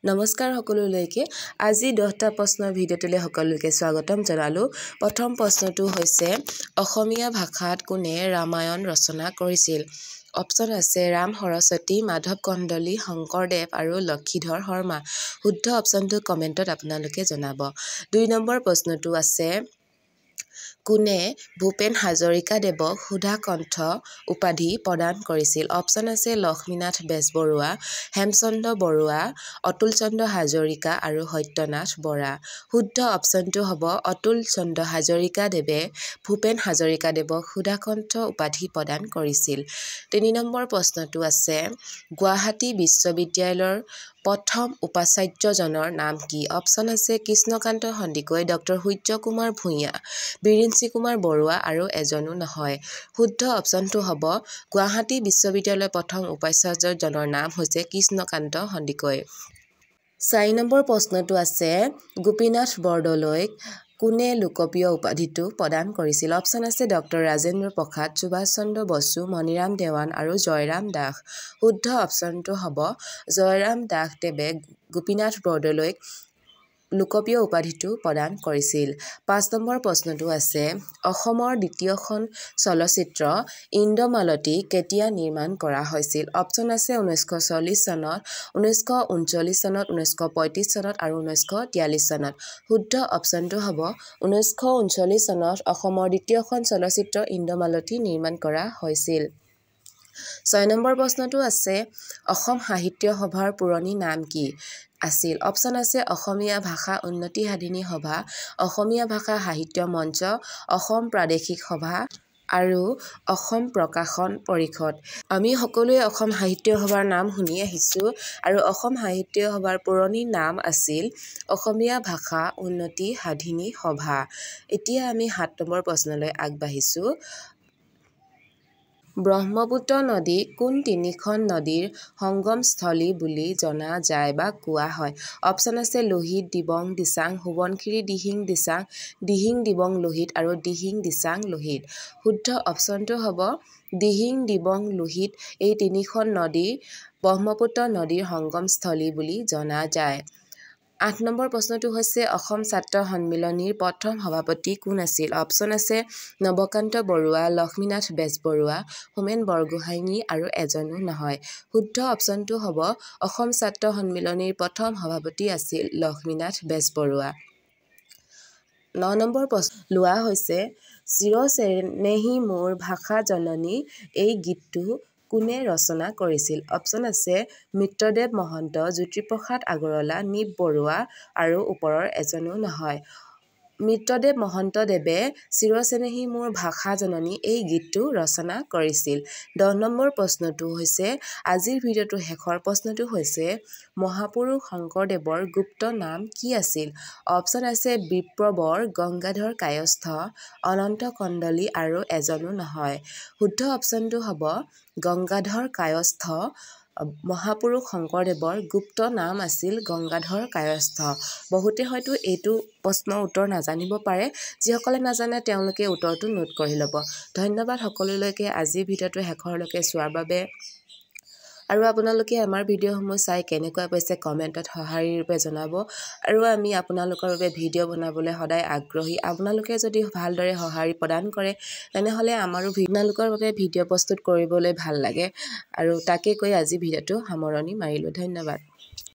নমস্কাৰ সকলোলৈকে আজি 10টা প্ৰশ্নৰ ভিডিঅ'টোলৈ সকলোকে স্বাগতম জনালো। প্ৰথম প্ৰশ্নটো হৈছে অসমীয়া ভাষাত কোনে ৰামায়ণ ৰচনা কৰিছিল? অপচন আছে ৰাম সৰস্বতী, মাধৱ কন্দলী, শংকৰদেৱ আৰু লক্ষীধৰ শৰ্মা। শুদ্ধ অপচনটো কমেণ্টত আপোনালোকে জনাব। 2 নম্বৰ প্ৰশ্নটো আছে কোনে ভূপেন হাজৰিকাদেৱক সুধাকণ্ঠ উপাধি প্ৰদান কৰিছিল? অপচন আছে লক্ষ্মীনাথ বেজবৰুৱা, হেমচন্দ্ৰ বৰুৱা, অতুল চন্দ্ৰ হাজৰিকা আৰু সত্যনাথ বৰা। শুদ্ধ অপচনটো হ'ব অতুল চন্দ্ৰ হাজৰিকাদেৱে ভূপেন হাজৰিকাদেৱক সুধাকণ্ঠ উপাধি প্ৰদান কৰিছিল। 3 নম্বৰ প্ৰশ্নটো আছে গুৱাহাটী বিশ্ববিদ্যালয়ৰ প্ৰথম উপাচাৰ্যজনৰ নাম কি? অপচন আছে কৃষ্ণকান্ত সন্দিকৈ, ডক্টৰ সূৰ্য কুমাৰ ভূঞা, বিৰিঞ্চি কুমাৰ বৰুৱা আৰু এজনো নহয়। শুদ্ধ অপচনটো হ'ব গুৱাহাটী বিশ্ববিদ্যালয়ৰ প্ৰথম উপাচাৰ্যজনৰ নাম হৈছে কৃষ্ণকান্ত সন্দিকৈ। 4 নম্বৰ প্ৰশ্নটো আছে গোপীনাথ বৰদলৈক কোনে লোকপ্ৰিয় উপাধিটো প্ৰদান কৰিছিল? অপচন আছে ডক্টৰ ৰাজেন্দ্ৰ প্ৰসাদ, সুভাষ চন্দ্ৰ বসু, মণিৰাম দেৱান আৰু জয়ৰাম দাস। শুদ্ধ অপচনটো হ'ব জয়ৰাম দাসদেৱে গোপীনাথ বৰদলৈক লোকপ্ৰিয় উপাধিটো প্ৰদান কৰিছিল। 5 নম্বৰ প্ৰশ্নটো আছে অসমৰ দ্বিতীয়খন চলচ্চিত্ৰ ইন্দ্ৰমালতী কেতিয়া নিৰ্মাণ কৰা হৈছিল? অপচন আছে 1940 চনত, 1939 চনত, 1935 চনত আৰু 1943 চনত। শুদ্ধ অপচনটো হ'ব 1939 চনত অসমৰ দ্বিতীয়খন চলচ্চিত্ৰ ইন্দ্ৰমালতী নিৰ্মাণ কৰা হৈছিল। 6 নম্বৰ প্ৰশ্নটো আছে অসম সাহিত্য সভাৰ পুৰণি নাম কি আছিল? অপচন আছে অসমীয়া ভাষা উন্নতি সাধিনী সভা, অসমীয়া ভাষা সাহিত্য মঞ্চ, অসম প্ৰাদেশিক সভা আৰু অসম প্ৰকাশন পৰিষদ। আমি সকলোৱে অসম সাহিত্য সভাৰ নাম শুনি আহিছো আৰু অসম সাহিত্য সভাৰ পুৰণি নাম আছিল অসমীয়া ভাষা উন্নতি সাধিনী সভা। এতিয়া আমি 7 নম্বৰ প্ৰশ্নলৈ আগবাঢ়িছো। ব্ৰহ্মপুত্ৰ নদীক কোন 3খন নদীৰ সংগমস্থলী বুলি জনা যায় বা কোৱা হয়? অপচন আছে লোহিত, দিবং, দিচাং, সোৱণশিৰি, দিহিং দিচাং, দিহিং দিবং লোহিত আৰু দিহিং দিচাং লোহিত। শুদ্ধ অপচনটো হ'ব দিহিং দিবং লোহিত। এই 3খন নদী ব্ৰহ্মপুত্ৰ নদীৰ সংগমস্থলী বুলি জনা যায়। 8 নম্বৰ প্ৰশ্নটো হৈছে অসম ছাত্ৰ সন্মিলনীৰ প্ৰথম সভাপতি কোন আছিল? অপচন আছে নৱকান্ত বৰুৱা, লক্ষ্মীনাথ বেজবৰুৱা, হোমেন বৰগোহাঞি আৰু এজনো নহয়। শুদ্ধ অপচনটো হ'ব অসম ছাত্ৰ সন্মিলনীৰ প্ৰথম সভাপতি আছিল লক্ষ্মীনাথ বেজবৰুৱা। 9 নম্বৰ প্ৰশ্ন লোৱা হৈছে চিৰচেনেহী মোৰ ভাষা জননী এই গীতটো কোনে ৰচনা কৰিছিল? অপচন আছে মিত্ৰদেৱ মহন্ত, জ্যোতিপ্ৰসাদ আগৰৱালা, নিপ বৰুৱা আৰু ওপৰৰ এজনো নহয়। মিত্ৰদেৱ মহন্তদেৱে চিৰচেনেহী মোৰ ভাষা জননী এই গীতটো ৰচনা কৰিছিল। 10 নম্বৰ প্ৰশ্নটো হৈছে আজিৰ ভিডিঅ'টোৰ শেষৰ প্ৰশ্নটো হৈছে মহাপুৰুষ শংকৰদেৱৰ গুপ্ত নাম কি আছিল? অপচন আছে বিপ্ৰবৰ, গংগাধৰ কায়স্থ, অনন্ত কন্দলী আৰু এজনো নহয়। শুদ্ধ অপচনটো হ'ব গংগাধৰ কায়স্থ। মহাপুৰুষ শংকৰদেৱৰ গুপ্ত নাম আছিল গংগাধৰ কায়স্থ। বহুতে হয়তো এইটো প্ৰশ্নৰ উত্তৰ নাজানিব পাৰে। যিসকলে নাজানে তেওঁলোকে উত্তৰটো নোট কৰি ল'ব। ধন্যবাদ সকলোলৈকে আজিৰ ভিডিঅ'টো শেষৰলৈকে চোৱাৰ বাবে। আৰু আপোনালোকে আমাৰ ভিডিঅ'সমূহ চাই কেনেকুৱা পাইছে কমেণ্টত সঁহাৰিৰূপে জনাব। আৰু আমি আপোনালোকৰ বাবে ভিডিঅ' বনাবলৈ সদায় আগ্ৰহী। আপোনালোকে যদি ভালদৰে সঁহাৰি প্ৰদান কৰে তেনেহ'লে আমাৰো আপোনালোকৰ বাবে ভিডিঅ' প্ৰস্তুত কৰিবলৈ ভাল লাগে। আৰু তাকে কৈ আজি ভিডিঅ'টো সামৰণি মাৰিলোঁ। ধন্যবাদ।